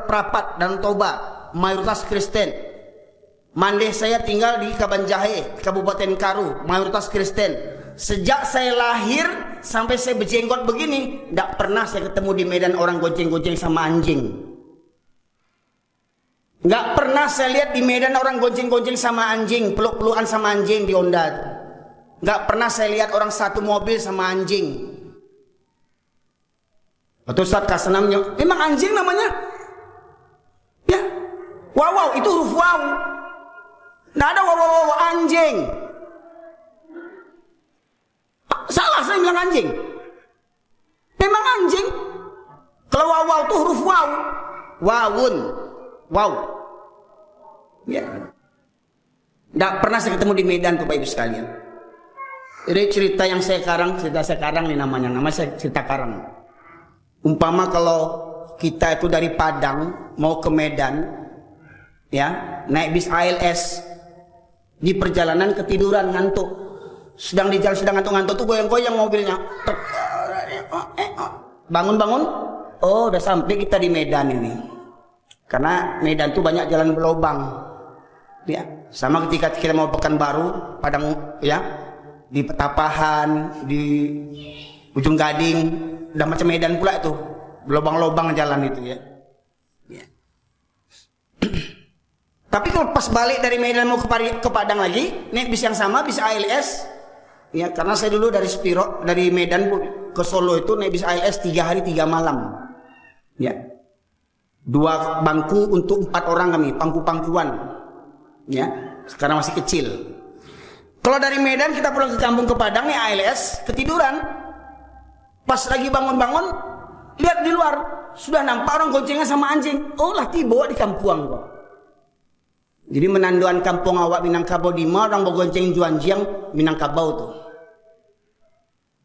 Prapat dan Toba, mayoritas Kristen. Mandeh saya tinggal di Kabanjahe, Kabupaten Karu, mayoritas Kristen. Sejak saya lahir sampai saya berjenggot begini, tidak pernah saya ketemu di Medan orang gonceng-gonceng sama anjing. Nggak pernah saya lihat di Medan orang gonceng-gonceng sama anjing, peluk-pelukan sama anjing di Onda. Nggak pernah saya lihat orang satu mobil sama anjing. Atau Ustaz Kasanamnya, memang anjing namanya? Ya, wow, itu huruf wow. Nggak ada wow anjing. Salah saya bilang anjing. Memang anjing. Kalau wow itu huruf wow. Wawun. Wow. Ya. Nggak pernah saya ketemu di Medan tuh Pak Ibu sekalian. Jadi cerita saya karang nih namanya. Nama saya cerita karang. Umpama kalau kita itu dari Padang mau ke Medan, ya, naik bis ALS, di perjalanan ketiduran ngantuk. Sedang di jalan sedang ngantuk tuh goyang-goyang mobilnya. Bangun. Oh, udah sampai kita di Medan ini. Karena Medan tuh banyak jalan berlobang. Ya, sama ketika kita mau Pekanbaru, Padang ya, di Petapahan, di Ujung Gading, udah macam Medan pula itu. Berlobang-lobang jalan itu ya. Ya. Tapi kalau pas balik dari Medan mau ke Padang lagi, naik bis yang sama, bis ALS. Ya, karena saya dulu dari Spiro, dari Medan ke Solo itu naik bis ALS 3 hari 3 malam. Ya. 2 bangku untuk 4 orang kami, pangku-pangkuan. Ya, sekarang masih kecil. Kalau dari Medan kita pulang ke kampung ke Padang nih ALS, ketiduran. Pas lagi bangun-bangun, lihat di luar sudah nampak orang goncengan sama anjing. Oh lah tiba di kampung kok. Jadi menanduan kampung awak Minangkabau di mana orang bergonceng juanjiang Minangkabau tuh.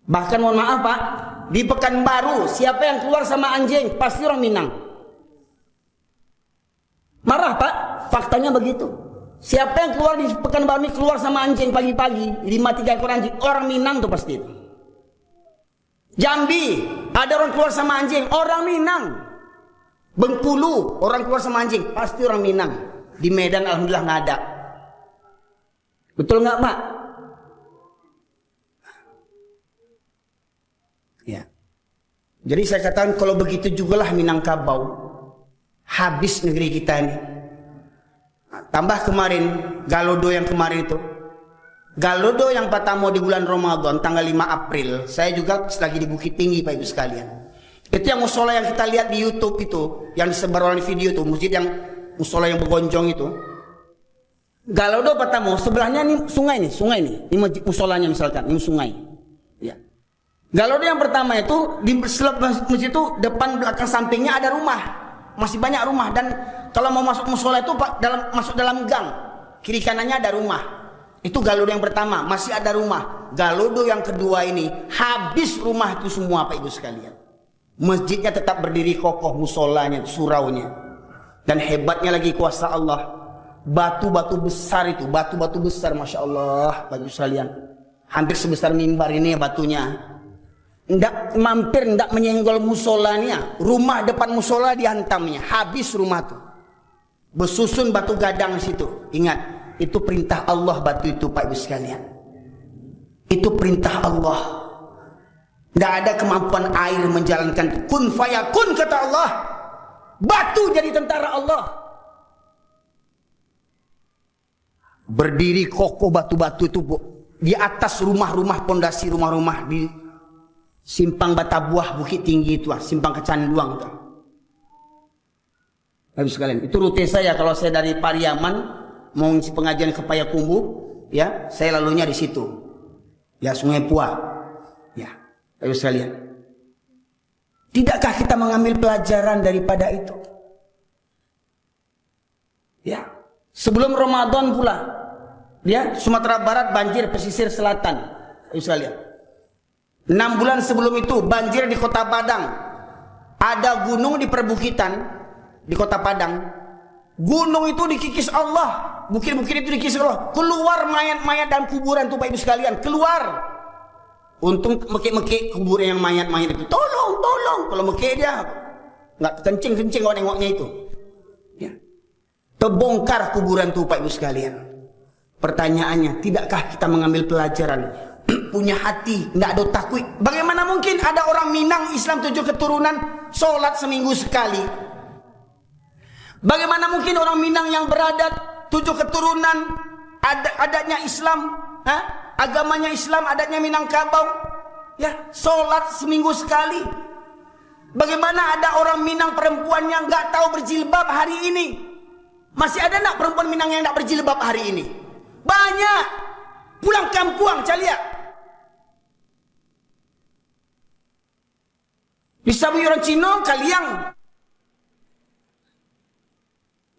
Bahkan mohon maaf Pak, di Pekanbaru siapa yang keluar sama anjing pasti orang Minang. Marah Pak, faktanya begitu. Siapa yang keluar di Pekanbaru ini keluar sama anjing pagi-pagi 5-3 ekor anjing, orang Minang tuh pasti itu. Jambi ada orang keluar sama anjing, orang Minang. Bengkulu orang keluar sama anjing, pasti orang Minang. Di Medan alhamdulillah nggak ada. Betul nggak Pak? Ya. Jadi saya katakan kalau begitu jugalah Minangkabau. Habis negeri kita ini. Tambah kemarin Galodo yang kemarin itu. Galodo yang pertama di bulan Ramadan tanggal 5 April. Saya juga lagi di Bukit Tinggi Pak Ibu sekalian. Itu yang musola yang kita lihat di YouTube itu, yang disebar oleh video itu, masjid yang musola yang bergonjong itu. Galodo pertama sebelahnya nih sungai nih. Ini masjid musolanya misalkan, ini sungai. Ya. Galodo yang pertama itu di masjid itu depan belakang sampingnya ada rumah. Masih banyak rumah dan kalau mau masuk musola itu masuk dalam gang. Kiri kanannya ada rumah. Itu Galodo yang pertama, masih ada rumah. Galodo yang kedua ini habis rumah itu semua Pak Ibu sekalian. Masjidnya tetap berdiri kokoh, musolanya, suraunya. Dan hebatnya lagi kuasa Allah. Batu-batu besar itu, batu-batu besar Masya Allah Pak Ibu sekalian. Hampir sebesar mimbar ini ya batunya. Ndak menyenggol musolanya. Rumah depan musola dihantamnya. Habis rumah tuh. Bersusun batu gadang situ. Ingat, itu perintah Allah batu itu Pak Ibu sekalian. Itu perintah Allah. Ndak ada kemampuan air menjalankan. Kun fayakun kata Allah. Batu jadi tentara Allah. berdiri kokoh batu-batu itu di atas rumah-rumah, pondasi rumah-rumah di simpang Batabuah Bukit Tinggi itu, simpang Kecanduang itu. Habis sekalian, itu rute saya kalau saya dari Pariaman mau ngisi pengajian ke Payakumbuh, ya, saya lalunya di situ. Ya, Sungai Puah. Ya, habis sekalian. Tidakkah kita mengambil pelajaran daripada itu? Ya, sebelum Ramadan pula, ya, Sumatera Barat banjir pesisir selatan. Habis sekalian. 6 bulan sebelum itu banjir di Kota Padang. Ada gunung di perbukitan di Kota Padang. Gunung itu dikikis Allah, bukit-bukit itu dikikis Allah. Keluar mayat-mayat dalam kuburan tuh Bapak Ibu sekalian, keluar. Untung mekik-mekik kuburan yang mayat-mayat itu. Tolong. Kalau mekik dia nggak kencing kalau nengoknya itu. Ya. Terbongkar kuburan tuh Bapak Ibu sekalian. Pertanyaannya, tidakkah kita mengambil pelajaran? Punya hati, nggak ada takut. Bagaimana mungkin ada orang Minang Islam 7 keturunan sholat seminggu sekali? Bagaimana mungkin orang Minang yang beradat 7 keturunan adatnya Islam, agamanya Islam, adatnya Minangkabau, ya, sholat seminggu sekali? Bagaimana ada orang Minang perempuan yang nggak tahu berjilbab hari ini? Masih ada nak perempuan Minang yang nggak berjilbab hari ini? Banyak. Pulang kampung, calia. Bisa orang Cina kaliang.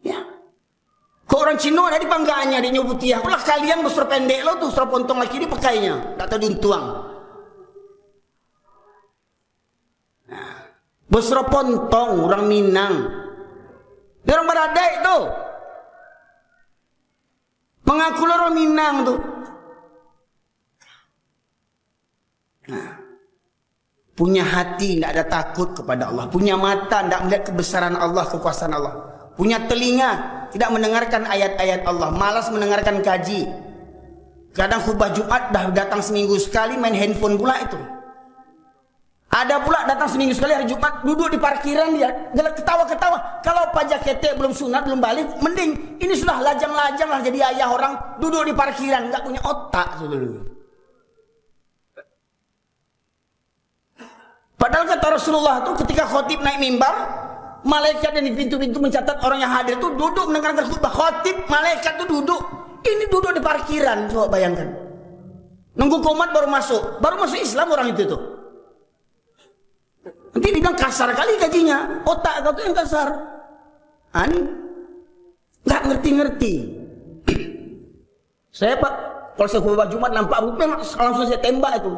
Ya. Kau orang Cina ada di banggaannya dia nyebutiah. Ulah kalian besar pendek lo tuh, besar pontong lagi dia pakainya. Tak tahu duntuang. Nah, besar pontong orang Minang. Dia orang Baradai tuh. Mengaku orang Minang tuh. Nah, punya hati tidak ada takut kepada Allah, punya mata tidak melihat kebesaran Allah, kekuasaan Allah, punya telinga tidak mendengarkan ayat-ayat Allah, malas mendengarkan kaji. Kadang khutbah Jumat dah datang seminggu sekali main handphone pula itu. Ada pula datang seminggu sekali hari Jumat duduk di parkiran dia ketawa-ketawa. Kalau pajak ketek belum sunat belum balik, mending ini sudah lajang-lajang lah jadi ayah orang duduk di parkiran nggak punya otak saudara. Padahal kata Rasulullah itu ketika khotib naik mimbar, malaikat yang di pintu-pintu mencatat orang yang hadir itu duduk mendengarkan khutbah. Khotib, malaikat itu duduk. Ini duduk di parkiran, coba bayangkan. Nunggu komat baru masuk Islam orang itu tuh. Nanti dibilang kasar kali gajinya, otak kau tuh yang kasar. Ani nggak ngerti-ngerti. Saya Pak, kalau saya khutbah Jumat nampak langsung saya tembak itu.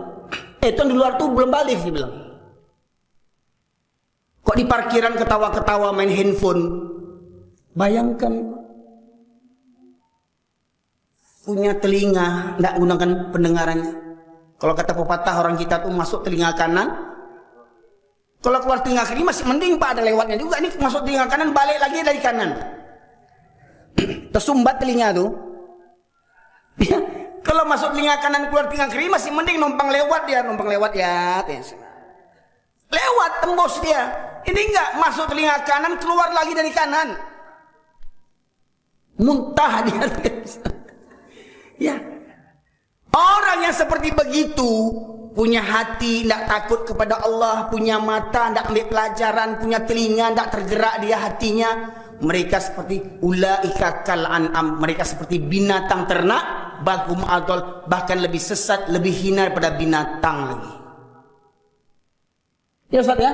Itu yang di luar tuh belum balik sih bilang. Kok di parkiran ketawa-ketawa main handphone? Bayangkan. Punya telinga, tidak gunakan pendengarannya. Kalau kata pepatah orang kita tuh masuk telinga kanan. Kalau keluar telinga kiri masih mending Pak, ada lewatnya juga. Ini masuk telinga kanan, balik lagi dari kanan. Tersumbat telinga tuh. Kalau masuk telinga kanan, keluar telinga kiri masih mending numpang lewat ya. Lewat tembus dia. Ini enggak masuk telinga kanan, keluar lagi dari kanan. Muntah dia. Ya. Orang yang seperti begitu punya hati, tidak takut kepada Allah, punya mata, tidak ambil pelajaran, punya telinga, tidak tergerak dia hatinya. Mereka seperti ulaika kal an'am, mereka seperti binatang ternak, bahum adol, bahkan lebih sesat, lebih hina daripada binatang lagi. Ya Ustaz ya?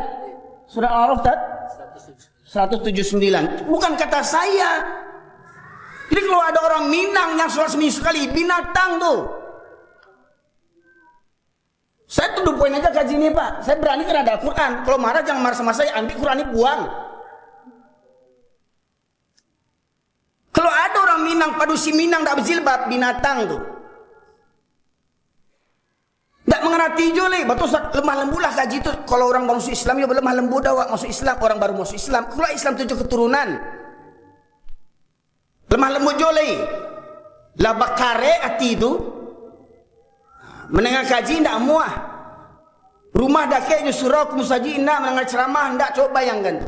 Surah Al-A'raf 179. Bukan kata saya. Jadi kalau ada orang Minang yang sholat seminggu sekali, binatang tuh. Saya tuh poin aja kaji ini Pak. Saya berani karena ada Al-Quran. Kalau marah jangan marah sama saya, ambil Quran ini buang. Kalau ada orang Minang, padusi Minang tak berjilbab, binatang tuh. Tak mengerti jole, betul lemah lembulah kaji itu. Kalau orang baru masuk Islam, ya lemah lembu dah masuk Islam. Orang baru masuk Islam, kalau Islam 7 keturunan, lemah lembu jole. Lah bakare hati itu, mendengar kaji tidak muah. Rumah dakeknya surau kumusaji indah mendengar ceramah tidak, coba bayangkan.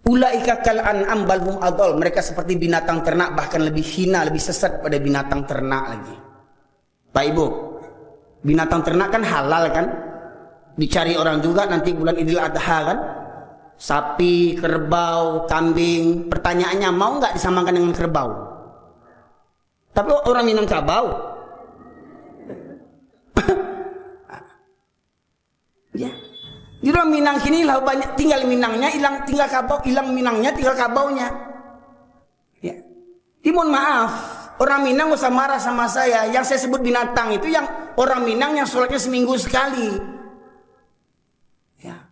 Ulaika kal an'am bal hum adall. Mereka seperti binatang ternak, bahkan lebih hina, lebih sesat pada binatang ternak lagi. Pak Ibu, binatang ternak kan halal kan? Dicari orang juga nanti bulan Idul Adha kan? Sapi, kerbau, kambing. Pertanyaannya, mau nggak disamakan dengan kerbau? Tapi orang Minang kabau. Ya. Di orang Minang kini lah banyak tinggal Minangnya, hilang tinggal kabau, hilang Minangnya, tinggal kabaunya. Ya. Mohon maaf, orang Minang gak usah marah sama saya. Yang saya sebut binatang itu yang orang Minang yang sholatnya seminggu sekali. Ya.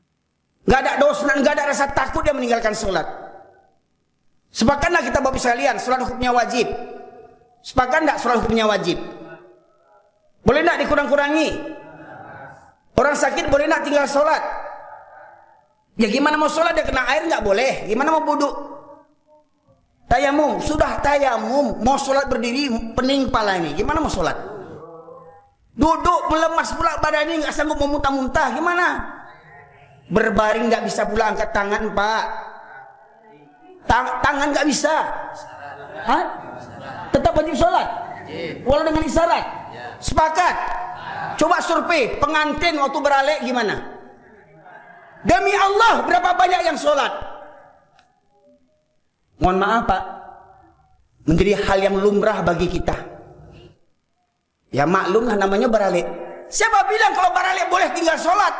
Gak ada dosa, gak ada rasa takut dia meninggalkan sholat. Sepakatlah kita bapak sekalian, sholat hukumnya wajib. Sepakat enggak sholat hukumnya wajib? Boleh enggak dikurang-kurangi? Orang sakit boleh enggak tinggal sholat? Ya gimana mau sholat dia kena air enggak boleh? Gimana mau wudhu? Tayamum, sudah tayamum, mau sholat berdiri pening kepala ini, gimana mau sholat? Duduk melemas pula badannya, enggak sanggup memuntah-muntah, gimana? Berbaring enggak bisa pula angkat tangan, Pak. Tangan enggak bisa. Hah? Tetap wajib sholat walau dengan isyarat. Sepakat. Coba survei pengantin waktu beralek gimana? Demi Allah berapa banyak yang sholat? Mohon maaf Pak, menjadi hal yang lumrah bagi kita. Ya maklum lah namanya beralek. Siapa bilang kalau beralek boleh tinggal sholat?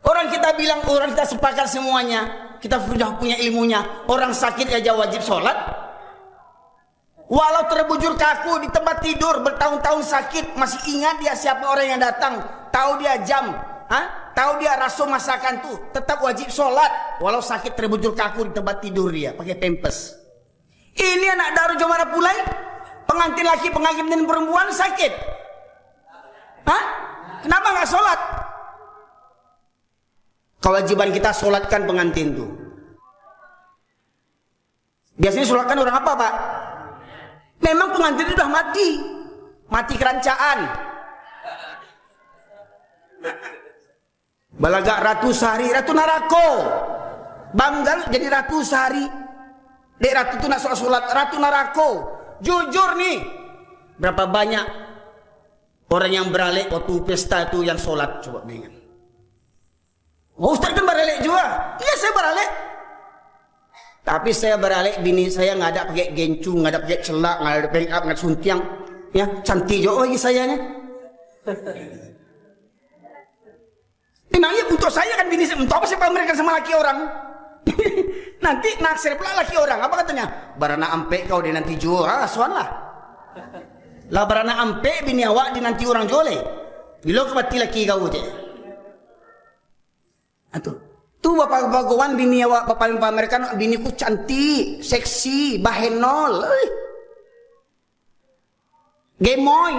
Orang kita bilang, orang kita sepakat semuanya, kita sudah punya ilmunya, orang sakit aja wajib sholat. Walau terbujur kaku di tempat tidur bertahun-tahun sakit, masih ingat dia siapa orang yang datang, tahu dia jam, tahu dia rasul masakan tuh, tetap wajib sholat walau sakit terbujur kaku di tempat tidur dia pakai pempes. Ini anak Darul Jomara Pulai, pengantin laki pengantin perempuan sakit, kenapa nggak sholat? Kewajiban kita sholatkan pengantin tuh. Biasanya sholatkan orang apa Pak? Memang pengantin itu sudah mati kerancaan. Balaga ratu sehari, ratu narako. Banggal jadi ratu sehari. Dek ratu itu nak sholat, ratu narako. Jujur nih, berapa banyak orang yang beralek waktu pesta itu yang sholat? Coba bayangkan. Oh, Ustaz kan beralek juga. Iya saya beralek. Tapi saya beralek bini saya nggak ada pakai gencu, nggak ada pakai celak, nggak ada make up, nggak suntiang, ya cantik juga lagi saya nih. Memangnya untuk saya kan bini saya, untuk apa saya pamerkan sama laki orang? Nanti naksir pula laki orang, apa katanya? Barana ampe kau dia nanti jual, asuhan lah. Lah barana ampe bini awak dia nanti orang jole. Bila kau mati laki kau je. Atuh. Tuh bapak bagowan bini awak paling pamerkan, biniku cantik, seksi, bahenol, gemoy.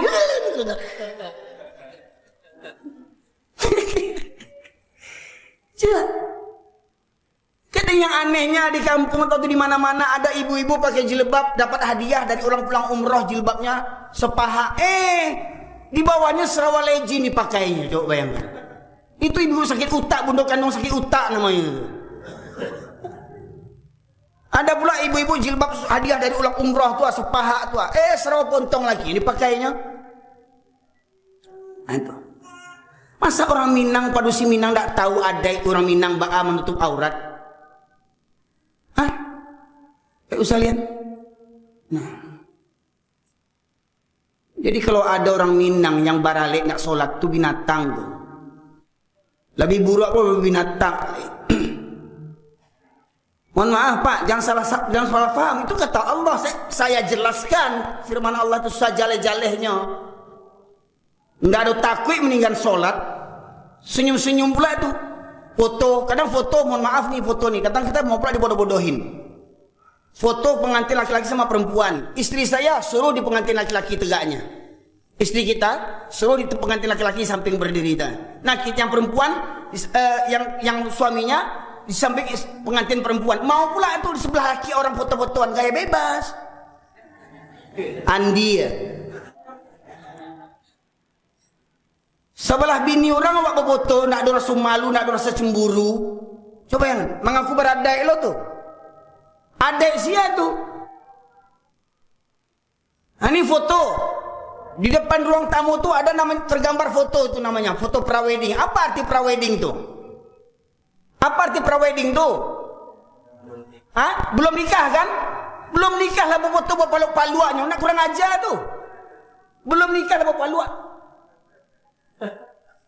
Kadang yang anehnya di kampung atau di mana-mana ada ibu-ibu pakai jilbab dapat hadiah dari orang pulang umroh, jilbabnya sepaha, di bawahnya serawaleji nih pakainya, coba bayangkan. Itu ibu sakit utak, bunda kandung sakit utak namanya. Ada pula ibu-ibu jilbab hadiah dari ulang umroh tuh, sepaha tuh, serawa pontong lagi dipakainya. Itu. Masa orang Minang, padusi Minang tak tahu ada orang Minang baka menutup aurat? Kayak usah lihat. Nah. Jadi kalau ada orang Minang yang baralek nggak sholat tuh binatang tuh. Lebih buruk apa binatang. Mohon maaf Pak, jangan salah paham. Itu kata Allah, saya jelaskan firman Allah itu sajaleh-jalehnya. Enggak ada takut meninggal sholat. Senyum-senyum pula itu. Foto, kadang foto, mohon maaf nih foto nih, kadang kita mau pula dibodoh-bodohin. Foto pengantin laki-laki sama perempuan. Istri saya suruh di pengantin laki-laki tegaknya. Istri kita suruh di pengantin laki-laki samping berdiri. Nah, kita yang perempuan yang suaminya di samping pengantin perempuan. Mau pula itu di sebelah laki orang foto-fotoan gaya bebas. Andi ya. Sebelah bini orang awak berfoto, nak ada rasa malu, nak ada rasa cemburu. Coba yang mengaku beradai lo tuh. Adek sia tuh. Nah, ini foto. Di depan ruang tamu tuh ada namanya tergambar foto itu namanya foto prawedding. Apa arti prawedding tuh? Apa arti prawedding tuh? Hah? Belum nikah kan? Belum nikah lah foto bapak paluannya. Nak kurang ajar tuh. Belum nikah lah bapak paluan.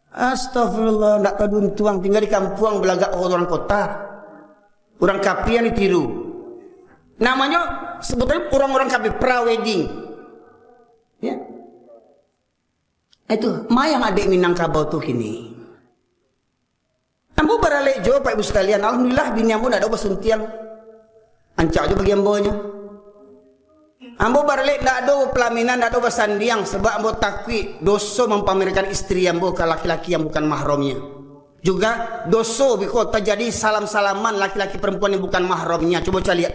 Astagfirullah, nak kadun tuang tinggal di kampung belagak orang kota. Orang kapi yang ditiru. Namanya sebetulnya orang-orang kapi prawedding. Ya. Itu mayang adik Minangkabau tuh kini. Ambo baralek jo Pak Ibu sekalian, alhamdulillah bini ambo ndak ada basuntiang. Ancak jo bagi ambonya. Ambo baralek ndak ada pelaminan, ndak ada basandiang sebab ambo takwi dosa mempamerkan istri ambo ke laki-laki yang bukan mahramnya. Juga dosa biko terjadi salam-salaman laki-laki perempuan yang bukan mahramnya. Coba lihat.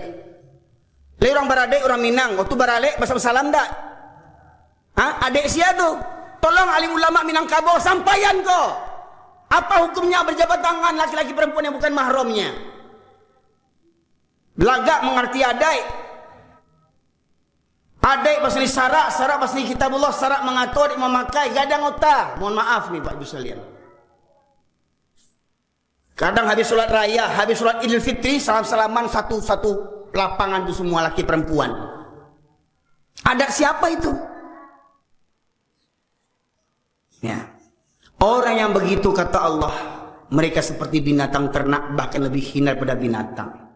Le orang baradek orang Minang, waktu baralek salam ndak? Hah? Adik sia tuh. Tolong alim ulama Minangkabau sampaian kok. Apa hukumnya berjabat tangan laki-laki perempuan yang bukan mahramnya? Belagak mengerti adai. Adai pasal sarak pasal kitabullah, sarak mengatur memakai gadang otak. Mohon maaf nih Pak Ibu sekalian. Kadang habis sholat raya, habis sholat Idul Fitri, salam-salaman satu lapangan itu semua laki perempuan. Ada siapa itu? Ya. Orang yang begitu kata Allah, mereka seperti binatang ternak, bahkan lebih hina daripada binatang.